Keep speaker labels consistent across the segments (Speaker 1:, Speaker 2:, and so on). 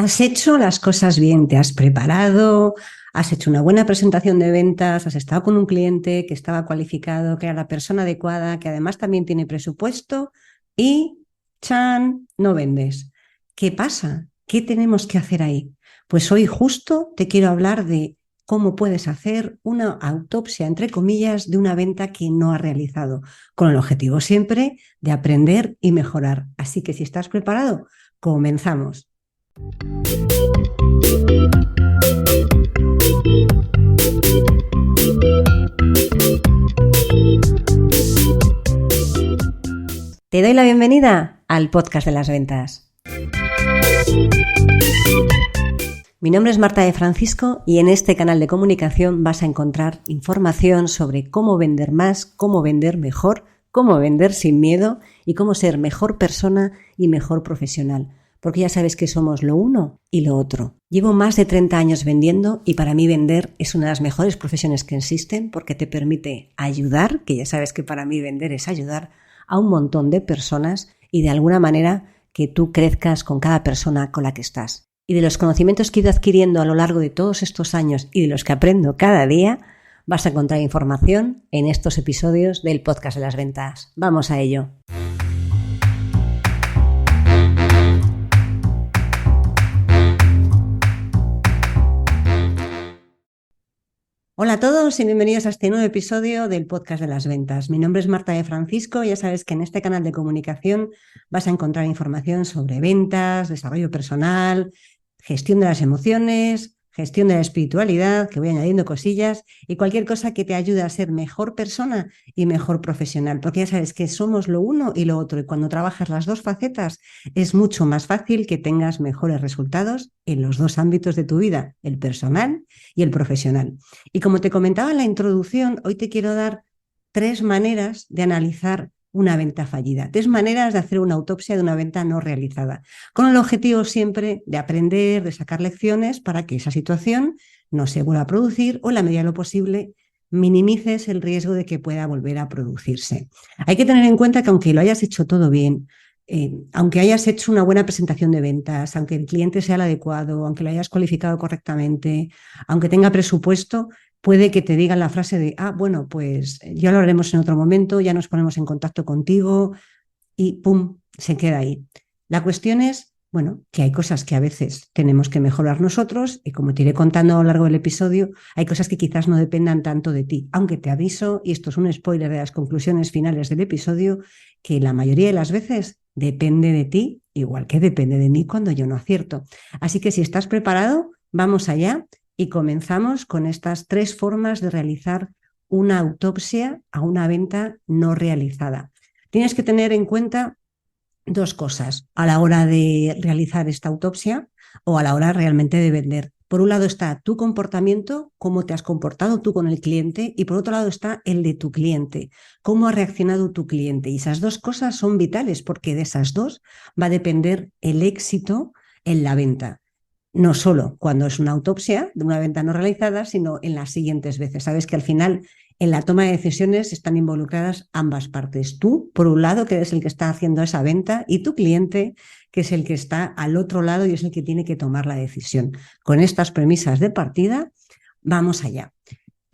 Speaker 1: Has hecho las cosas bien, te has preparado, has hecho una buena presentación de ventas, has estado con un cliente que estaba cualificado, que era la persona adecuada, que además también tiene presupuesto y, ¡chan!, no vendes. ¿Qué pasa? ¿Qué tenemos que hacer ahí? Pues hoy justo te quiero hablar de cómo puedes hacer una autopsia, entre comillas, de una venta que no has realizado, con el objetivo siempre de aprender y mejorar. Así que si estás preparado, comenzamos. Te doy la bienvenida al podcast de las ventas. Mi nombre es Marta de Francisco y en este canal de comunicación vas a encontrar información sobre cómo vender más, cómo vender mejor, cómo vender sin miedo y cómo ser mejor persona y mejor profesional. Porque ya sabes que somos lo uno y lo otro. Llevo más de 30 años vendiendo y para mí vender es una de las mejores profesiones que existen porque te permite ayudar, que ya sabes que para mí vender es ayudar a un montón de personas y de alguna manera que tú crezcas con cada persona con la que estás. Y de los conocimientos que he ido adquiriendo a lo largo de todos estos años y de los que aprendo cada día, vas a encontrar información en estos episodios del podcast de las ventas. ¡Vamos a ello! Hola a todos y bienvenidos a este nuevo episodio del podcast de las ventas. Mi nombre es Marta de Francisco y ya sabes que en este canal de comunicación vas a encontrar información sobre ventas, desarrollo personal, gestión de las emociones, gestión de la espiritualidad, que voy añadiendo cosillas y cualquier cosa que te ayude a ser mejor persona y mejor profesional, porque ya sabes que somos lo uno y lo otro y cuando trabajas las dos facetas es mucho más fácil que tengas mejores resultados en los dos ámbitos de tu vida, el personal y el profesional. Y como te comentaba en la introducción, hoy te quiero dar 3 maneras de analizar una venta fallida, 3 maneras de hacer una autopsia de una venta no realizada, con el objetivo siempre de aprender, de sacar lecciones para que esa situación no se vuelva a producir o en la medida de lo posible minimices el riesgo de que pueda volver a producirse. Hay que tener en cuenta que aunque lo hayas hecho todo bien, aunque hayas hecho una buena presentación de ventas, aunque el cliente sea el adecuado, aunque lo hayas cualificado correctamente, aunque tenga presupuesto, puede que te digan la frase de, bueno, pues ya lo haremos en otro momento, ya nos ponemos en contacto contigo y ¡pum!, se queda ahí. La cuestión es, bueno, que hay cosas que a veces tenemos que mejorar nosotros y como te iré contando a lo largo del episodio, hay cosas que quizás no dependan tanto de ti, aunque te aviso, y esto es un spoiler de las conclusiones finales del episodio, que la mayoría de las veces depende de ti, igual que depende de mí cuando yo no acierto. Así que si estás preparado, vamos allá y comenzamos con estas 3 formas de realizar una autopsia a una venta no realizada. Tienes que tener en cuenta 2 cosas a la hora de realizar esta autopsia o a la hora realmente de vender. Por un lado está tu comportamiento, cómo te has comportado tú con el cliente, y por otro lado está el de tu cliente, cómo ha reaccionado tu cliente. Y esas 2 cosas son vitales porque de esas 2 va a depender el éxito en la venta. No solo cuando es una autopsia de una venta no realizada, sino en las siguientes veces. Sabes que al final en la toma de decisiones están involucradas ambas partes. Tú, por un lado, que eres el que está haciendo esa venta, y tu cliente, que es el que está al otro lado y es el que tiene que tomar la decisión. Con estas premisas de partida, vamos allá.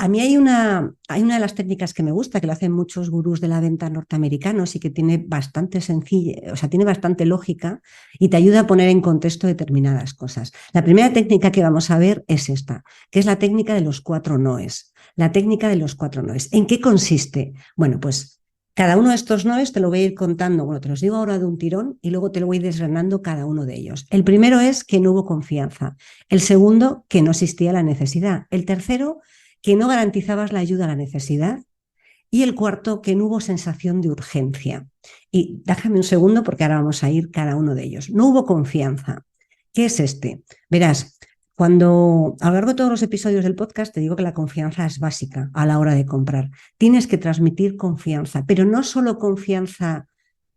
Speaker 1: A mí hay una de las técnicas que me gusta, que lo hacen muchos gurús de la venta norteamericanos y que tiene bastante sencilla, o sea, tiene bastante lógica y te ayuda a poner en contexto determinadas cosas. La primera técnica que vamos a ver es esta, que es la técnica de los 4 noes. La técnica de los 4 noes. ¿En qué consiste? Bueno, pues cada uno de estos noes te lo voy a ir contando, bueno, te los digo ahora de un tirón y luego te lo voy desgranando cada uno de ellos. El primero es que no hubo confianza. El segundo, que no existía la necesidad. El tercero, que no garantizabas la ayuda a la necesidad, y el cuarto, que no hubo sensación de urgencia. Y déjame un segundo porque ahora vamos a ir cada uno de ellos. No hubo confianza. ¿Qué es este? Verás, cuando a lo largo de todos los episodios del podcast te digo que la confianza es básica a la hora de comprar. Tienes que transmitir confianza, pero no solo confianza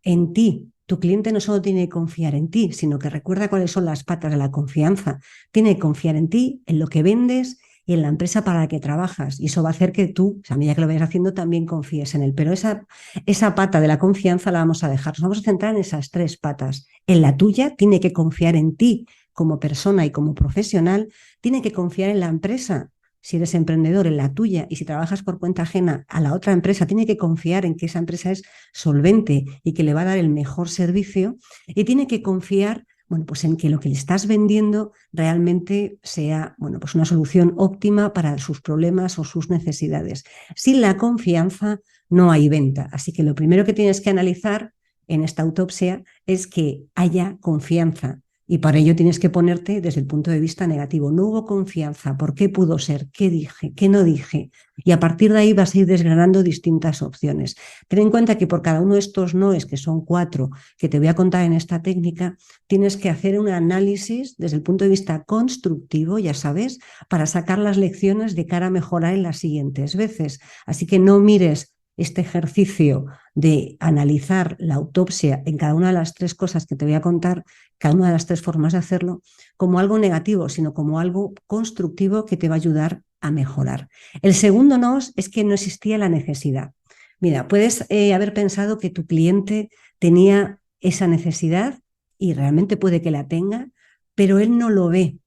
Speaker 1: en ti. Tu cliente no solo tiene que confiar en ti, sino que recuerda cuáles son las patas de la confianza. Tiene que confiar en ti, en lo que vendes y en la empresa para la que trabajas. Y eso va a hacer que tú, a medida que lo vayas haciendo, también confíes en él. Pero esa pata de la confianza la vamos a dejar. Nos vamos a centrar en esas 3 patas. En la tuya, tiene que confiar en ti como persona y como profesional, tiene que confiar en la empresa. Si eres emprendedor, en la tuya, y si trabajas por cuenta ajena a la otra empresa, tiene que confiar en que esa empresa es solvente y que le va a dar el mejor servicio, y tiene que confiar, bueno, pues en que lo que le estás vendiendo realmente sea, bueno, pues una solución óptima para sus problemas o sus necesidades. Sin la confianza no hay venta. Así que lo primero que tienes que analizar en esta autopsia es que haya confianza. Y para ello tienes que ponerte desde el punto de vista negativo. No hubo confianza. ¿Por qué pudo ser? ¿Qué dije? ¿Qué no dije? Y a partir de ahí vas a ir desgranando distintas opciones. Ten en cuenta que por cada uno de estos noes, que son 4, que te voy a contar en esta técnica, tienes que hacer un análisis desde el punto de vista constructivo, ya sabes, para sacar las lecciones de cara a mejorar en las siguientes veces. Así que no mires este ejercicio de analizar la autopsia en cada una de las 3 cosas que te voy a contar, cada una de las 3 formas de hacerlo, como algo negativo, sino como algo constructivo que te va a ayudar a mejorar. El segundo nos es que no existía la necesidad. Mira, puedes haber pensado que tu cliente tenía esa necesidad y realmente puede que la tenga, pero él no lo ve.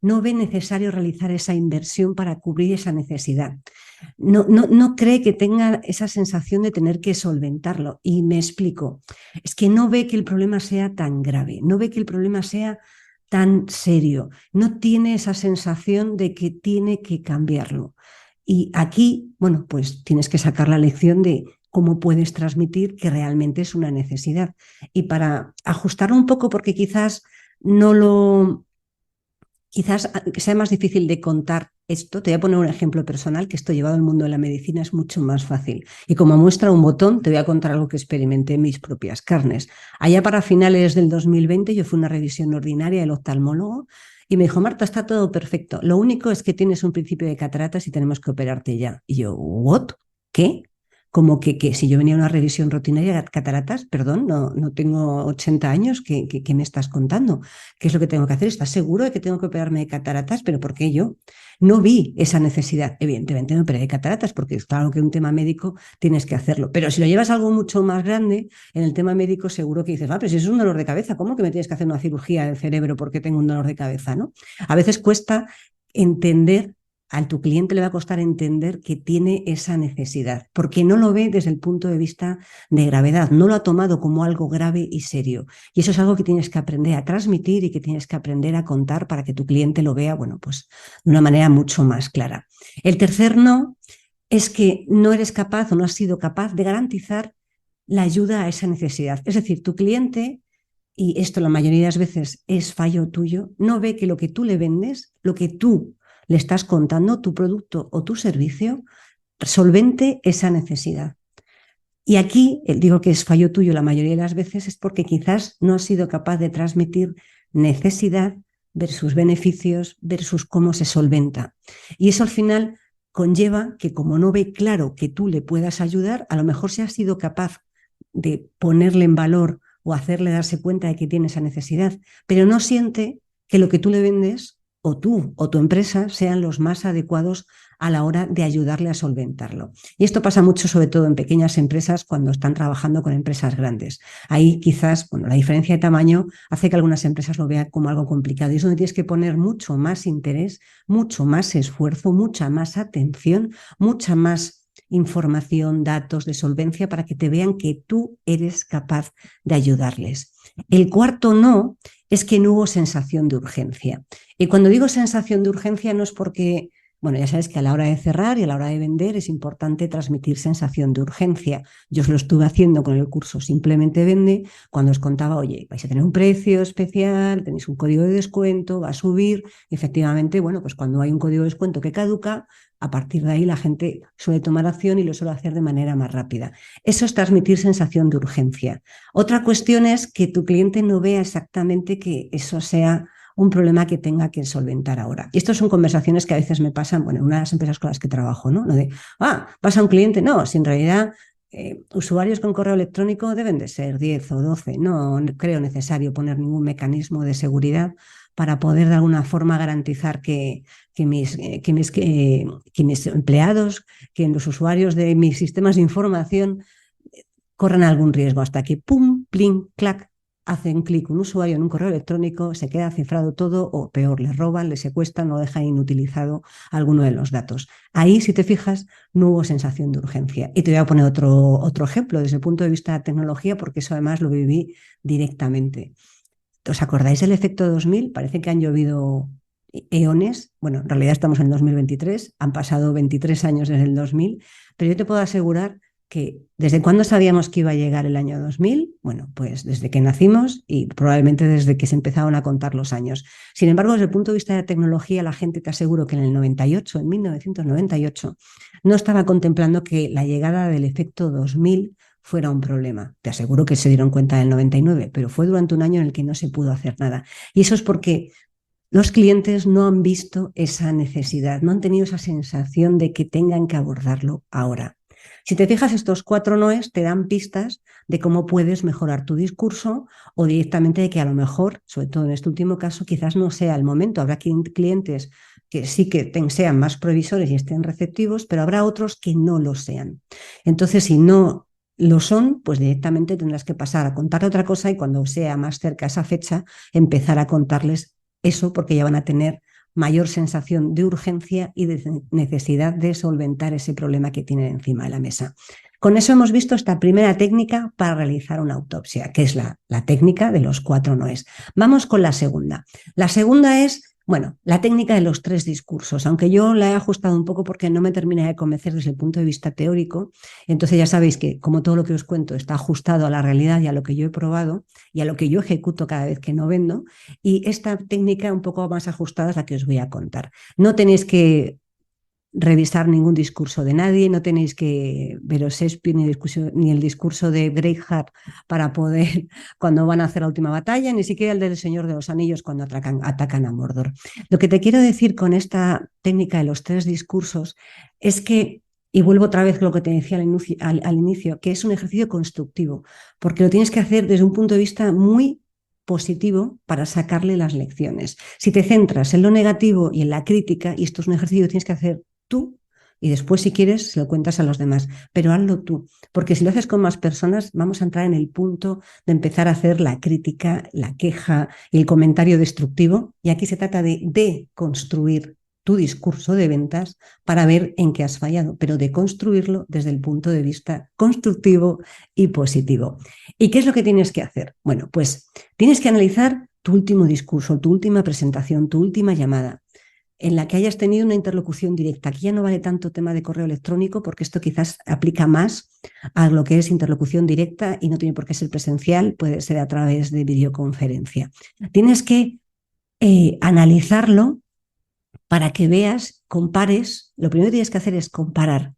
Speaker 1: No ve necesario realizar esa inversión para cubrir esa necesidad. No cree que tenga esa sensación de tener que solventarlo. Y me explico. Es que no ve que el problema sea tan grave, no ve que el problema sea tan serio, no tiene esa sensación de que tiene que cambiarlo. Y aquí, bueno, pues tienes que sacar la lección de cómo puedes transmitir que realmente es una necesidad. Y para ajustarlo un poco, porque quizás sea más difícil de contar esto, te voy a poner un ejemplo personal, que esto llevado al mundo de la medicina es mucho más fácil. Y como muestra un botón, te voy a contar algo que experimenté en mis propias carnes. Allá para finales del 2020 yo fui a una revisión ordinaria del oftalmólogo y me dijo: Marta, está todo perfecto. Lo único es que tienes un principio de cataratas y tenemos que operarte ya. Y yo, ¿what? ¿Qué? Como que si yo venía a una revisión rutinaria de cataratas, perdón, no tengo 80 años, ¿qué me estás contando? ¿Qué es lo que tengo que hacer? ¿Estás seguro de que tengo que operarme de cataratas? ¿Pero por qué yo? No vi esa necesidad. Evidentemente me operé de cataratas porque es claro que un tema médico tienes que hacerlo. Pero si lo llevas a algo mucho más grande, en el tema médico seguro que dices: pero si es un dolor de cabeza, ¿cómo que me tienes que hacer una cirugía del cerebro porque tengo un dolor de cabeza? ¿No? A veces cuesta entender, a tu cliente le va a costar entender que tiene esa necesidad, porque no lo ve desde el punto de vista de gravedad, no lo ha tomado como algo grave y serio. Y eso es algo que tienes que aprender a transmitir y que tienes que aprender a contar para que tu cliente lo vea, bueno, pues de una manera mucho más clara. El tercer no es que no eres capaz o no has sido capaz de garantizar la ayuda a esa necesidad. Es decir, tu cliente, y esto la mayoría de las veces es fallo tuyo, no ve que lo que tú le vendes, lo que tú le estás contando, tu producto o tu servicio, solvente esa necesidad. Y aquí digo que es fallo tuyo la mayoría de las veces es porque quizás no has sido capaz de transmitir necesidad versus beneficios versus cómo se solventa. Y eso al final conlleva que, como no ve claro que tú le puedas ayudar, a lo mejor si has sido capaz de ponerle en valor o hacerle darse cuenta de que tiene esa necesidad, pero no siente que lo que tú le vendes o tú o tu empresa sean los más adecuados a la hora de ayudarle a solventarlo. Y esto pasa mucho, sobre todo en pequeñas empresas, cuando están trabajando con empresas grandes. Ahí quizás, bueno, la diferencia de tamaño hace que algunas empresas lo vean como algo complicado y es donde tienes que poner mucho más interés, mucho más esfuerzo, mucha más atención, mucha más información, datos de solvencia para que te vean que tú eres capaz de ayudarles. El cuarto no es que no hubo sensación de urgencia. Y cuando digo sensación de urgencia no es porque, bueno, ya sabes que a la hora de cerrar y a la hora de vender es importante transmitir sensación de urgencia. Yo os lo estuve haciendo con el curso Simplemente Vende, cuando os contaba: oye, vais a tener un precio especial, tenéis un código de descuento, va a subir. Y efectivamente, bueno, pues cuando hay un código de descuento que caduca, a partir de ahí la gente suele tomar acción y lo suele hacer de manera más rápida. Eso es transmitir sensación de urgencia. Otra cuestión es que tu cliente no vea exactamente que eso sea un problema que tenga que solventar ahora. Y estas son conversaciones que a veces me pasan, bueno, en una de las empresas con las que trabajo, ¿no? Lo de, pasa un cliente. No, si en realidad usuarios con correo electrónico deben de ser 10 o 12. No creo necesario poner ningún mecanismo de seguridad para poder de alguna forma garantizar que mis empleados, que los usuarios de mis sistemas de información corran algún riesgo hasta que pum, plin, clac, hacen clic un usuario en un correo electrónico, se queda cifrado todo o peor, le roban, le secuestran o dejan inutilizado alguno de los datos. Ahí, si te fijas, no hubo sensación de urgencia. Y te voy a poner otro ejemplo desde el punto de vista de tecnología, porque eso además lo viví directamente. ¿Os acordáis del efecto 2000? Parece que han llovido eones. Bueno, en realidad estamos en 2023, han pasado 23 años desde el 2000, pero yo te puedo asegurar que ¿desde cuándo sabíamos que iba a llegar el año 2000? Bueno, pues desde que nacimos y probablemente desde que se empezaron a contar los años. Sin embargo, desde el punto de vista de la tecnología, la gente te aseguro que en el 98, en 1998, no estaba contemplando que la llegada del efecto 2000 fuera un problema. Te aseguro que se dieron cuenta en el 99, pero fue durante un año en el que no se pudo hacer nada. Y eso es porque los clientes no han visto esa necesidad, no han tenido esa sensación de que tengan que abordarlo ahora. Si te fijas, estos 4 noes te dan pistas de cómo puedes mejorar tu discurso o directamente de que a lo mejor, sobre todo en este último caso, quizás no sea el momento. Habrá clientes que sí que sean más provisores y estén receptivos, pero habrá otros que no lo sean. Entonces, si no lo son, pues directamente tendrás que pasar a contar otra cosa y cuando sea más cerca esa fecha, empezar a contarles eso porque ya van a tener mayor sensación de urgencia y de necesidad de solventar ese problema que tienen encima de la mesa. Con eso hemos visto esta primera técnica para realizar una autopsia, que es la técnica de los 4 noes. Vamos con la segunda. La segunda es, bueno, la técnica de los 3 discursos, aunque yo la he ajustado un poco porque no me termina de convencer desde el punto de vista teórico. Entonces ya sabéis que, como todo lo que os cuento está ajustado a la realidad y a lo que yo he probado y a lo que yo ejecuto cada vez que no vendo, y esta técnica un poco más ajustada es la que os voy a contar. No tenéis que revisar ningún discurso de nadie, no tenéis que veros Shakespeare ni el discurso de Braveheart para poder, cuando van a hacer la última batalla, ni siquiera el del Señor de los Anillos cuando atacan a Mordor. Lo que te quiero decir con esta técnica de los 3 discursos es que, y vuelvo otra vez a lo que te decía al inicio, que es un ejercicio constructivo, porque lo tienes que hacer desde un punto de vista muy positivo para sacarle las lecciones. Si te centras en lo negativo y en la crítica, y esto es un ejercicio que tienes que hacer tú, y después si quieres se lo cuentas a los demás, pero hazlo tú, porque si lo haces con más personas vamos a entrar en el punto de empezar a hacer la crítica, la queja y el comentario destructivo, y aquí se trata de deconstruir tu discurso de ventas para ver en qué has fallado, pero de construirlo desde el punto de vista constructivo y positivo. ¿Y qué es lo que tienes que hacer? Bueno, pues tienes que analizar tu último discurso, tu última presentación, tu última llamada, en la que hayas tenido una interlocución directa. Aquí ya no vale tanto tema de correo electrónico, porque esto quizás aplica más a lo que es interlocución directa y no tiene por qué ser presencial, puede ser a través de videoconferencia. Tienes que analizarlo para que veas, compares. Lo primero que tienes que hacer es comparar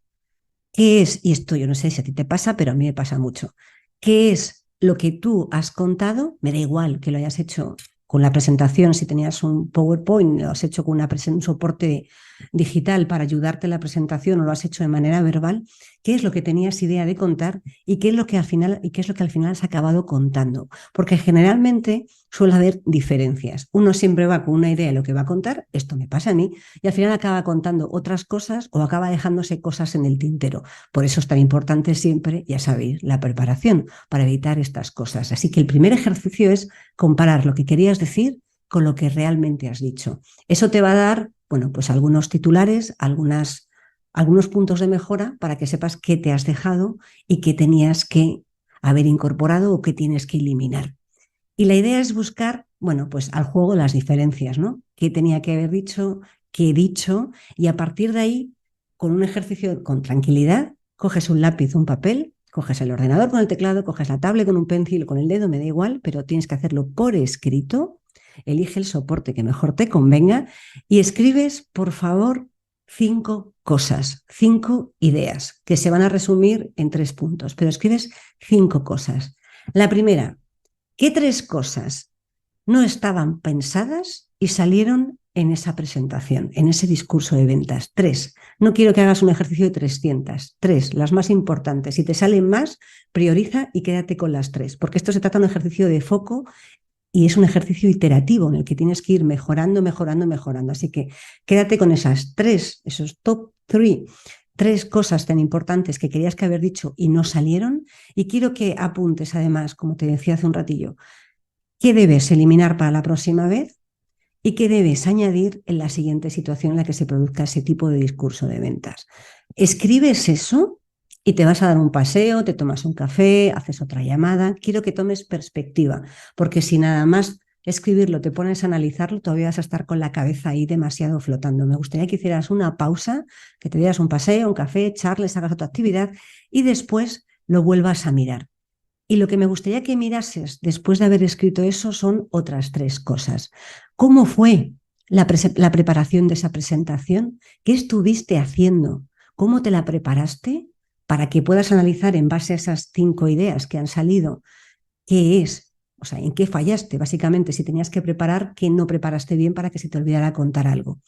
Speaker 1: qué es, y esto yo no sé si a ti te pasa, pero a mí me pasa mucho, qué es lo que tú has contado. Me da igual que lo hayas hecho con la presentación, si tenías un PowerPoint, lo has hecho con un soporte digital para ayudarte en la presentación o lo has hecho de manera verbal, qué es lo que tenías idea de contar y qué es lo que al final, has acabado contando. Porque generalmente suele haber diferencias. Uno siempre va con una idea de lo que va a contar, esto me pasa a mí, y al final acaba contando otras cosas o acaba dejándose cosas en el tintero. Por eso es tan importante siempre, ya sabéis, la preparación para evitar estas cosas. Así que el primer ejercicio es comparar lo que querías decir con lo que realmente has dicho. Eso te va a dar, bueno, pues algunos titulares, algunos puntos de mejora para que sepas qué te has dejado y qué tenías que haber incorporado o qué tienes que eliminar. Y la idea es buscar, bueno, pues al juego las diferencias, ¿no? ¿Qué tenía que haber dicho? ¿Qué he dicho? Y a partir de ahí, con un ejercicio con tranquilidad, coges un lápiz, un papel, coges el ordenador con el teclado, coges la tablet con un pencil, con el dedo, me da igual, pero tienes que hacerlo por escrito. Elige el soporte que mejor te convenga y escribes, por favor, 5 cosas, 5 ideas que se van a resumir en 3 puntos, pero escribes 5 cosas. La primera, ¿qué 3 cosas no estaban pensadas y salieron en esa presentación, en ese discurso de ventas? 3. No quiero que hagas un ejercicio de 300. 3, las más importantes. Si te salen más, prioriza y quédate con las 3, porque esto se trata de un ejercicio de foco y es un ejercicio iterativo en el que tienes que ir mejorando, mejorando, mejorando. Así que quédate con esas 3, esos top 3, 3 cosas tan importantes que querías que haber dicho y no salieron. Y quiero que apuntes, además, como te decía hace un ratillo, qué debes eliminar para la próxima vez y qué debes añadir en la siguiente situación en la que se produzca ese tipo de discurso de ventas. Escribes eso y te vas a dar un paseo, te tomas un café, haces otra llamada. Quiero que tomes perspectiva, porque si nada más escribirlo te pones a analizarlo, todavía vas a estar con la cabeza ahí demasiado flotando. Me gustaría que hicieras una pausa, que te dieras un paseo, un café, charles, hagas otra actividad y después lo vuelvas a mirar. Y lo que me gustaría que mirases después de haber escrito eso son otras tres cosas. ¿Cómo fue la preparación de esa presentación? ¿Qué estuviste haciendo? ¿Cómo te la preparaste? Para que puedas analizar en base a esas 5 ideas que han salido, qué es, o sea, en qué fallaste, básicamente, si tenías que preparar, qué no preparaste bien para que se te olvidara contar algo.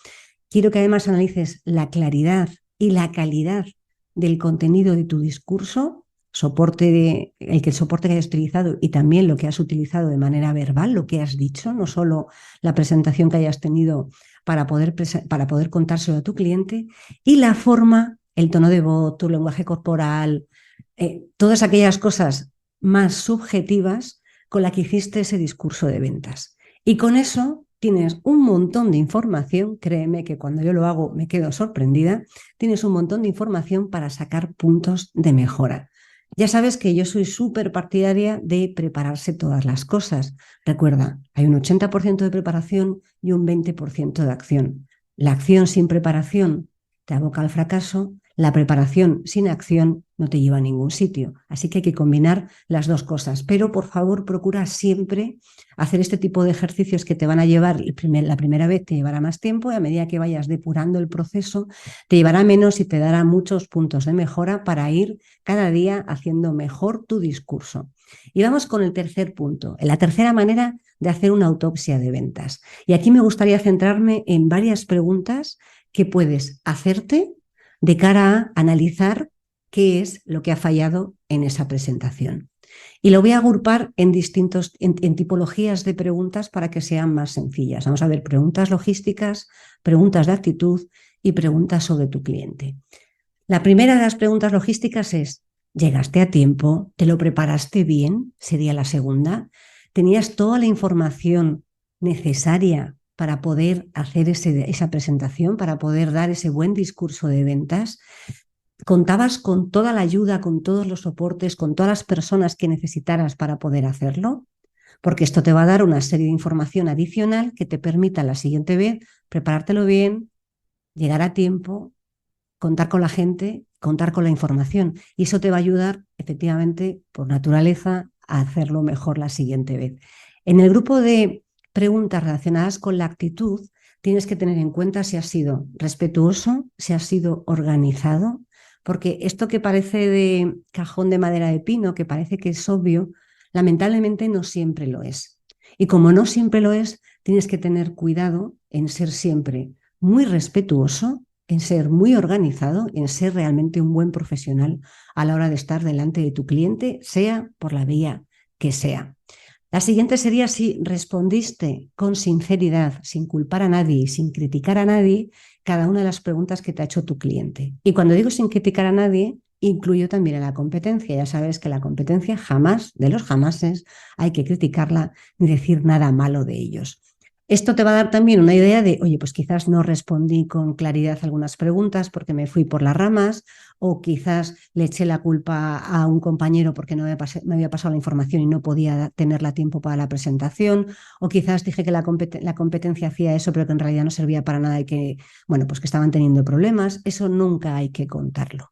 Speaker 1: Quiero que además analices la claridad y la calidad del contenido de tu discurso, el soporte que hayas utilizado y también lo que has utilizado de manera verbal, lo que has dicho, no solo la presentación que hayas tenido para poder contárselo a tu cliente, y la forma, el tono de voz, tu lenguaje corporal, todas aquellas cosas más subjetivas con la que hiciste ese discurso de ventas. Y con eso tienes un montón de información, créeme que cuando yo lo hago me quedo sorprendida, tienes un montón de información para sacar puntos de mejora. Ya sabes que yo soy súper partidaria de prepararse todas las cosas. Recuerda, hay un 80% de preparación y un 20% de acción. La acción sin preparación te aboca al fracaso, la preparación sin acción no te lleva a ningún sitio. Así que hay que combinar las dos cosas. Pero por favor, procura siempre hacer este tipo de ejercicios que te van a llevar, la primera vez te llevará más tiempo y a medida que vayas depurando el proceso, te llevará menos y te dará muchos puntos de mejora para ir cada día haciendo mejor tu discurso. Y vamos con el tercer punto, la tercera manera de hacer una autopsia de ventas. Y aquí me gustaría centrarme en varias preguntas que puedes hacerte de cara a analizar qué es lo que ha fallado en esa presentación. Y lo voy a agrupar en tipologías de preguntas para que sean más sencillas. Vamos a ver preguntas logísticas, preguntas de actitud y preguntas sobre tu cliente. La primera de las preguntas logísticas es, ¿llegaste a tiempo? ¿Te lo preparaste bien? Sería la segunda. ¿Tenías toda la información necesaria para poder hacer esa presentación, para poder dar ese buen discurso de ventas? ¿Contabas con toda la ayuda, con todos los soportes, con todas las personas que necesitaras para poder hacerlo? Porque esto te va a dar una serie de información adicional que te permita la siguiente vez preparártelo bien, llegar a tiempo, contar con la gente, contar con la información. Y eso te va a ayudar, efectivamente, por naturaleza, a hacerlo mejor la siguiente vez. En el grupo de preguntas relacionadas con la actitud, tienes que tener en cuenta si has sido respetuoso, si has sido organizado, porque esto que parece de cajón de madera de pino, que parece que es obvio, lamentablemente no siempre lo es. Y como no siempre lo es, tienes que tener cuidado en ser siempre muy respetuoso, en ser muy organizado, en ser realmente un buen profesional a la hora de estar delante de tu cliente, sea por la vía que sea. La siguiente sería si respondiste con sinceridad, sin culpar a nadie y sin criticar a nadie, cada una de las preguntas que te ha hecho tu cliente. Y cuando digo sin criticar a nadie, incluyo también a la competencia. Ya sabes que la competencia jamás, de los jamases, hay que criticarla ni decir nada malo de ellos. Esto te va a dar también una idea de, oye, pues quizás no respondí con claridad algunas preguntas porque me fui por las ramas, o quizás le eché la culpa a un compañero porque no me había pasado la información y no podía tenerla a tiempo para la presentación, o quizás dije que la competencia hacía eso pero que en realidad no servía para nada y que, bueno, pues que estaban teniendo problemas. Eso nunca hay que contarlo.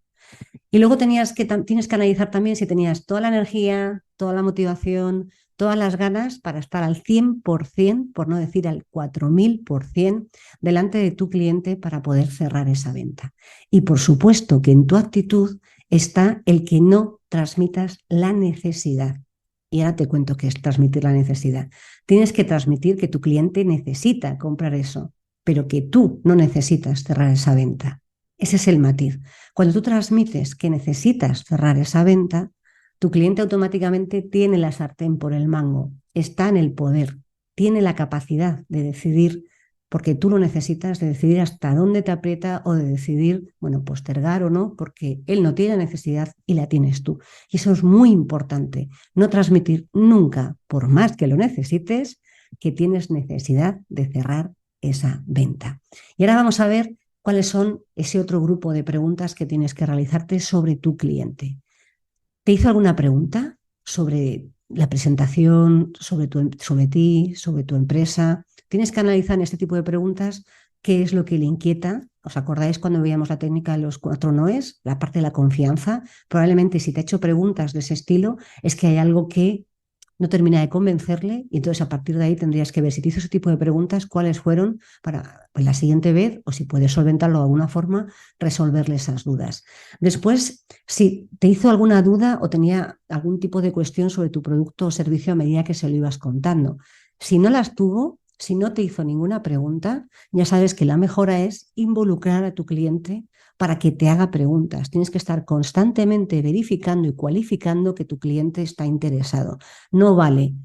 Speaker 1: Y luego tienes que analizar también si tenías toda la energía, toda la motivación, todas las ganas para estar al 100%, por no decir al 4000%, delante de tu cliente para poder cerrar esa venta. Y por supuesto que en tu actitud está el que no transmitas la necesidad. Y ahora te cuento qué es transmitir la necesidad. Tienes que transmitir que tu cliente necesita comprar eso, pero que tú no necesitas cerrar esa venta. Ese es el matiz. Cuando tú transmites que necesitas cerrar esa venta, tu cliente automáticamente tiene la sartén por el mango, está en el poder, tiene la capacidad de decidir porque tú lo necesitas, de decidir hasta dónde te aprieta o de decidir, bueno, postergar o no, porque él no tiene necesidad y la tienes tú. Y eso es muy importante, no transmitir nunca, por más que lo necesites, que tienes necesidad de cerrar esa venta. Y ahora vamos a ver cuáles son ese otro grupo de preguntas que tienes que realizarte sobre tu cliente. ¿Te hizo alguna pregunta sobre la presentación, sobre ti, sobre tu empresa? Tienes que analizar en este tipo de preguntas qué es lo que le inquieta. ¿Os acordáis cuando veíamos la técnica de los 4 noes? La parte de la confianza. Probablemente si te ha hecho preguntas de ese estilo es que hay algo que no termina de convencerle y entonces a partir de ahí tendrías que ver si te hizo ese tipo de preguntas, cuáles fueron para pues, la siguiente vez o si puedes solventarlo de alguna forma, resolverle esas dudas. Después, si te hizo alguna duda o tenía algún tipo de cuestión sobre tu producto o servicio a medida que se lo ibas contando. Si no las tuvo, si no te hizo ninguna pregunta, ya sabes que la mejora es involucrar a tu cliente para que te haga preguntas. Tienes que estar constantemente verificando y cualificando que tu cliente está interesado. No vale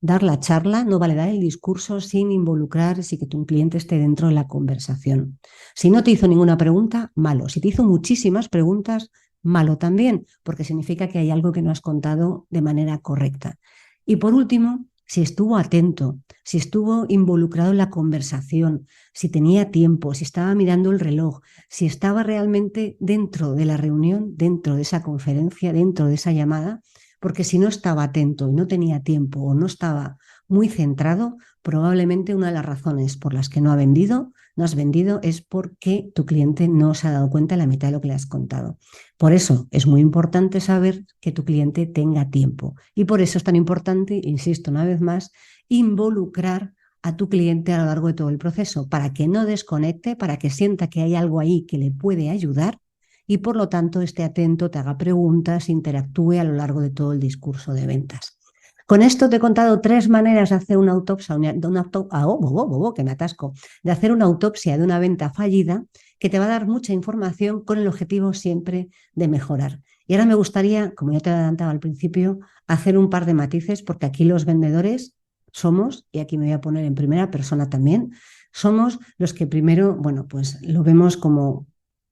Speaker 1: dar la charla, no vale dar el discurso sin involucrar, sin que tu cliente esté dentro de la conversación. Si no te hizo ninguna pregunta, malo. Si te hizo muchísimas preguntas, malo también, porque significa que hay algo que no has contado de manera correcta. Y por último, si estuvo atento, si estuvo involucrado en la conversación, si tenía tiempo, si estaba mirando el reloj, si estaba realmente dentro de la reunión, dentro de esa conferencia, dentro de esa llamada, porque si no estaba atento y no tenía tiempo o no estaba muy centrado, probablemente una de las razones por las que no has vendido es porque tu cliente no se ha dado cuenta de la mitad de lo que le has contado. Por eso es muy importante saber que tu cliente tenga tiempo y por eso es tan importante, insisto una vez más, involucrar a tu cliente a lo largo de todo el proceso para que no desconecte, para que sienta que hay algo ahí que le puede ayudar y por lo tanto esté atento, te haga preguntas, interactúe a lo largo de todo el discurso de ventas. Con esto te he contado 3 maneras de hacer una autopsia, que me atasco, de hacer una autopsia de una venta fallida que te va a dar mucha información con el objetivo siempre de mejorar. Y ahora me gustaría, como ya te adelantaba al principio, hacer un par de matices porque aquí los vendedores somos, y aquí me voy a poner en primera persona también, somos los que primero, bueno, pues lo vemos como,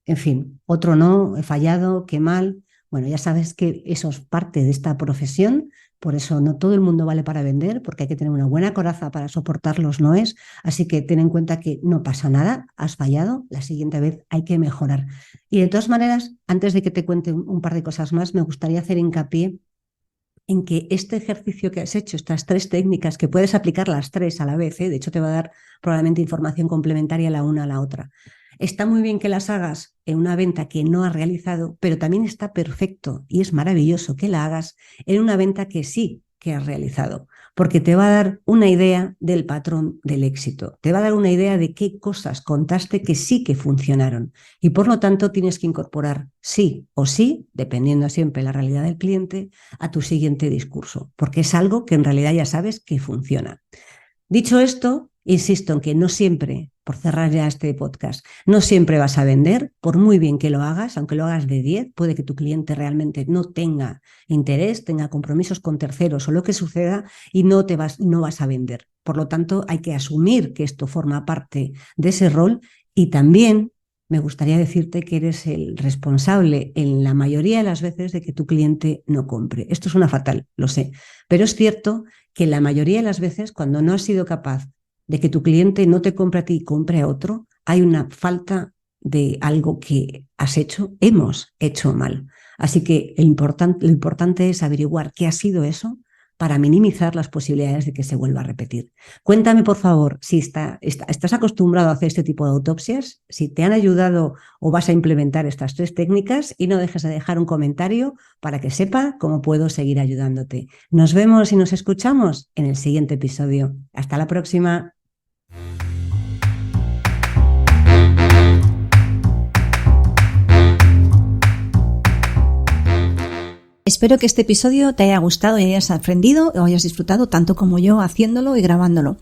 Speaker 1: en fin, otro no, he fallado, qué mal. Bueno, ya sabes que eso es parte de esta profesión, por eso no todo el mundo vale para vender, porque hay que tener una buena coraza para soportar los noes. Así que ten en cuenta que no pasa nada, has fallado, la siguiente vez hay que mejorar. Y de todas maneras, antes de que te cuente un par de cosas más, me gustaría hacer hincapié en que este ejercicio que has hecho, estas 3 técnicas, que puedes aplicar las 3 a la vez, de hecho te va a dar probablemente información complementaria la una a la otra. Está muy bien que las hagas en una venta que no has realizado, pero también está perfecto y es maravilloso que la hagas en una venta que sí que has realizado, porque te va a dar una idea del patrón del éxito, te va a dar una idea de qué cosas contaste que sí que funcionaron y por lo tanto tienes que incorporar sí o sí, dependiendo siempre de la realidad del cliente, a tu siguiente discurso, porque es algo que en realidad ya sabes que funciona. Dicho esto, insisto en que no siempre, por cerrar ya este podcast, no siempre vas a vender, por muy bien que lo hagas, aunque lo hagas de 10, puede que tu cliente realmente no tenga interés, tenga compromisos con terceros o lo que suceda y no vas a vender. Por lo tanto, hay que asumir que esto forma parte de ese rol y también me gustaría decirte que eres el responsable en la mayoría de las veces de que tu cliente no compre. Esto suena fatal, lo sé, pero es cierto que la mayoría de las veces cuando no has sido capaz de que tu cliente no te compre a ti y compre a otro, hay una falta de algo que hemos hecho mal. Así que lo importante es averiguar qué ha sido eso para minimizar las posibilidades de que se vuelva a repetir. Cuéntame, por favor, si estás acostumbrado a hacer este tipo de autopsias, si te han ayudado o vas a implementar estas 3 técnicas y no dejes de dejar un comentario para que sepa cómo puedo seguir ayudándote. Nos vemos y nos escuchamos en el siguiente episodio. Hasta la próxima.
Speaker 2: Espero que este episodio te haya gustado y hayas aprendido o hayas disfrutado tanto como yo haciéndolo y grabándolo.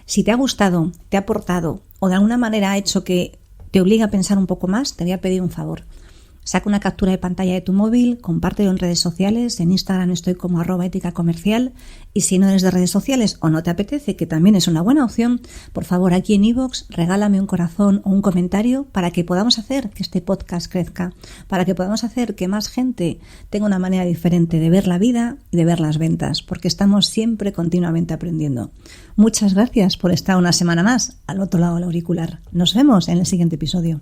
Speaker 2: Si te ha gustado, te ha aportado o de alguna manera ha hecho que te obligue a pensar un poco más, te voy a pedir un favor. Saca una captura de pantalla de tu móvil, compártelo en redes sociales, en Instagram estoy como @éticacomercial, y si no eres de redes sociales o no te apetece, que también es una buena opción, por favor aquí en iVoox regálame un corazón o un comentario para que podamos hacer que este podcast crezca, para que podamos hacer que más gente tenga una manera diferente de ver la vida y de ver las ventas, porque estamos siempre continuamente aprendiendo. Muchas gracias por estar una semana más al otro lado del auricular. Nos vemos en el siguiente episodio.